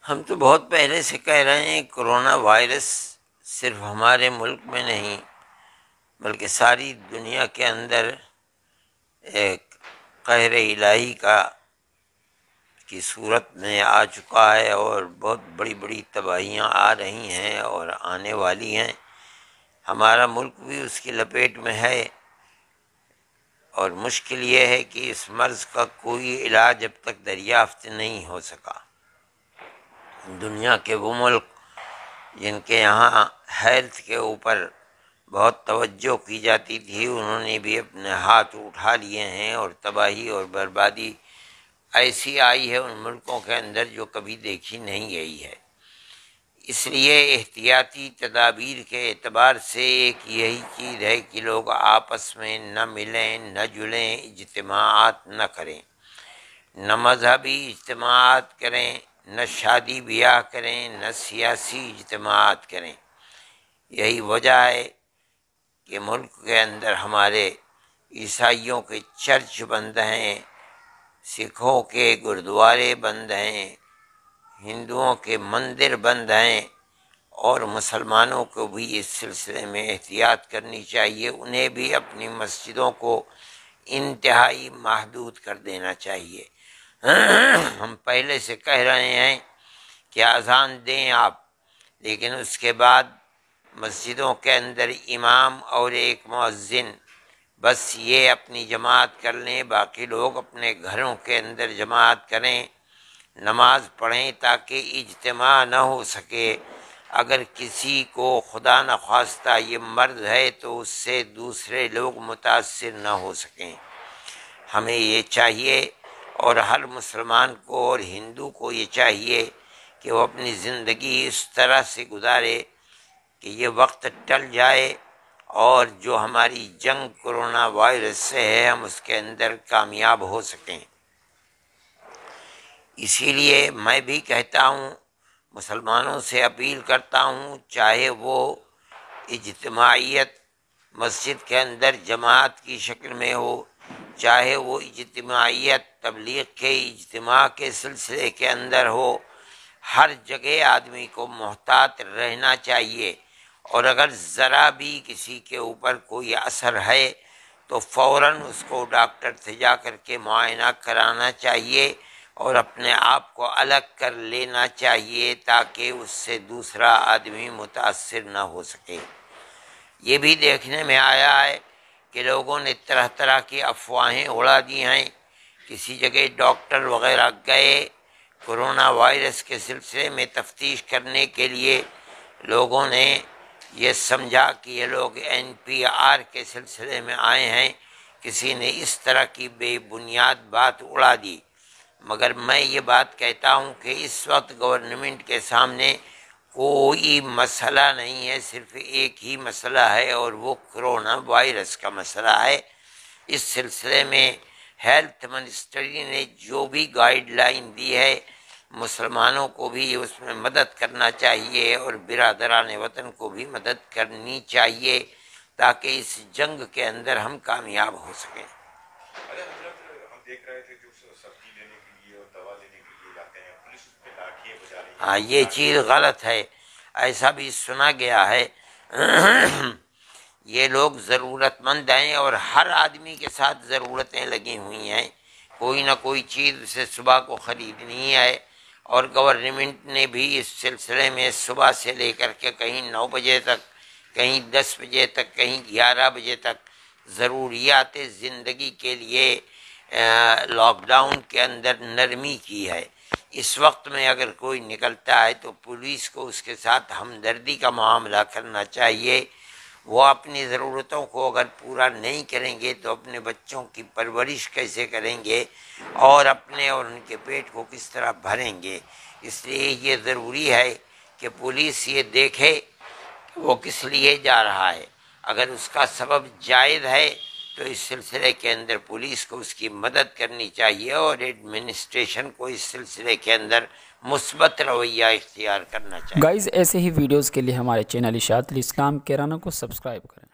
ہم تو بہت پہلے سے کہہ رہے ہیں کرونا وائرس صرف ہمارے ملک میں نہیں بلکہ ساری دنیا کے اندر ایک قہر الہی کی صورت میں آ چکا ہے، اور بہت بڑی بڑی تباہیاں آ رہی ہیں اور آنے والی ہیں۔ ہمارا ملک بھی اس کی لپیٹ میں ہے، اور مشکل یہ ہے کہ اس مرض کا کوئی علاج اب تک دریافت نہیں ہو سکا۔ دنیا کے وہ ملک جن کے یہاں ہیلتھ کے اوپر بہت توجہ کی جاتی تھی، انہوں نے بھی اپنے ہاتھ اٹھا لیے ہیں، اور تباہی اور بربادی ایسی آئی ہے ان ملکوں کے اندر جو کبھی دیکھی نہیں گئی ہے۔ اس لیے احتیاطی تدابیر کے اعتبار سے ایک یہی چیز ہے کہ لوگ آپس میں نہ ملیں، نہ جلیں، اجتماعات نہ کریں، نہ مذہبی اجتماعات کریں، نہ شادی بیاہ کریں، نہ سیاسی اجتماعات کریں۔ یہی وجہ ہے کہ ملک کے اندر ہمارے عیسائیوں کے چرچ بند ہیں، سکھوں کے گردوارے بند ہیں، ہندوؤں کے مندر بند ہیں، اور مسلمانوں کو بھی اس سلسلے میں احتیاط کرنی چاہیے۔ انہیں بھی اپنی مسجدوں کو انتہائی محدود کر دینا چاہیے۔ ہم پہلے سے کہہ رہے ہیں کہ اذان دیں آپ، لیکن اس کے بعد مسجدوں کے اندر امام اور ایک مؤذن بس یہ اپنی جماعت کر لیں، باقی لوگ اپنے گھروں کے اندر جماعت کریں، نماز پڑھیں تاکہ اجتماع نہ ہو سکے۔ اگر کسی کو خدا نخواستہ یہ مرض ہے تو اس سے دوسرے لوگ متاثر نہ ہو سکیں۔ ہمیں یہ چاہیے، اور ہر مسلمان کو اور ہندو کو یہ چاہیے کہ وہ اپنی زندگی اس طرح سے گزارے کہ یہ وقت ٹل جائے، اور جو ہماری جنگ کرونا وائرس سے ہے ہم اس کے اندر کامیاب ہو سکیں۔ اسی لیے میں بھی کہتا ہوں، مسلمانوں سے اپیل کرتا ہوں، چاہے وہ اجتماعیت مسجد کے اندر جماعت کی شکل میں ہو، چاہے وہ اجتماعیت تبلیغ کے اجتماع کے سلسلے کے اندر ہو، ہر جگہ آدمی کو محتاط رہنا چاہیے، اور اگر ذرا بھی کسی کے اوپر کوئی اثر ہے تو فوراً اس کو ڈاکٹر سے جا کر کے معائنہ کرانا چاہیے، اور اپنے آپ کو الگ کر لینا چاہیے تاکہ اس سے دوسرا آدمی متاثر نہ ہو سکے۔ یہ بھی دیکھنے میں آیا ہے کہ لوگوں نے طرح طرح کی افواہیں اڑا دی ہیں۔ کسی جگہ ڈاکٹر وغیرہ گئے کرونا وائرس کے سلسلے میں تفتیش کرنے کے لیے، لوگوں نے یہ سمجھا کہ یہ لوگ NPR کے سلسلے میں آئے ہیں، کسی نے اس طرح کی بے بنیاد بات اڑا دی۔ مگر میں یہ بات کہتا ہوں کہ اس وقت گورنمنٹ کے سامنے کوئی مسئلہ نہیں ہے، صرف ایک ہی مسئلہ ہے، اور وہ کرونا وائرس کا مسئلہ ہے۔ اس سلسلے میں ہیلتھ منسٹری نے جو بھی گائیڈ لائن دی ہے، مسلمانوں کو بھی اس میں مدد کرنا چاہیے، اور برادران وطن کو بھی مدد کرنی چاہیے تاکہ اس جنگ کے اندر ہم کامیاب ہو سکیں۔ ہاں، یہ چیز غلط ہے، ایسا بھی سنا گیا ہے۔ یہ لوگ ضرورت مند ہیں، اور ہر آدمی کے ساتھ ضرورتیں لگی ہوئی ہیں، کوئی نہ کوئی چیز اسے صبح کو خریدنی ہے، اور گورنمنٹ نے بھی اس سلسلے میں صبح سے لے کر کے کہیں 9 بجے تک، کہیں 10 بجے تک، کہیں 11 بجے تک ضروریات زندگی کے لیے لاک ڈاؤن کے اندر نرمی کی ہے۔ اس وقت میں اگر کوئی نکلتا ہے تو پولیس کو اس کے ساتھ ہمدردی کا معاملہ کرنا چاہیے۔ وہ اپنی ضرورتوں کو اگر پورا نہیں کریں گے تو اپنے بچوں کی پرورش کیسے کریں گے، اور اپنے اور ان کے پیٹ کو کس طرح بھریں گے۔ اس لیے یہ ضروری ہے کہ پولیس یہ دیکھے کہ وہ کس لیے جا رہا ہے۔ اگر اس کا سبب جائز ہے تو اس سلسلے کے اندر پولیس کو اس کی مدد کرنی چاہیے، اور ایڈمنسٹریشن کو اس سلسلے کے اندر مثبت رویہ اختیار کرنا چاہیے۔ گائز ایسے ہی ویڈیوز کے لیے ہمارے چینل اشاعت الاسلام کیرانہ کو سبسکرائب کریں۔